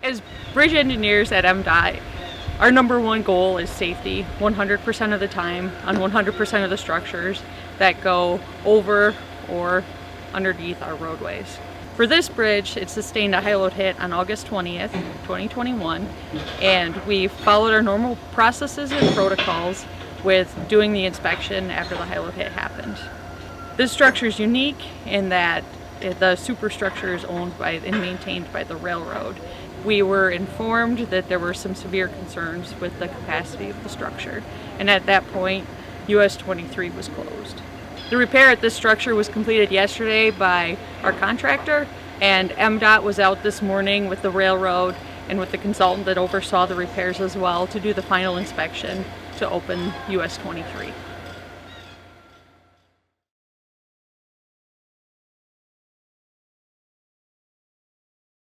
As bridge engineers at MDOT, our number one goal is safety 100% of the time on 100% of the structures that go over or underneath our roadways. For this bridge, it sustained a high load hit on August 20th, 2021, and we followed our normal processes and protocols with doing the inspection after the high load hit happened. This structure is unique in that the superstructure is owned by and maintained by the railroad. We were informed that there were some severe concerns with the capacity of the structure, and at that point, US-23 was closed. The repair at this structure was completed yesterday by our contractor, and MDOT was out this morning with the railroad and with the consultant that oversaw the repairs as well to do the final inspection to open US-23.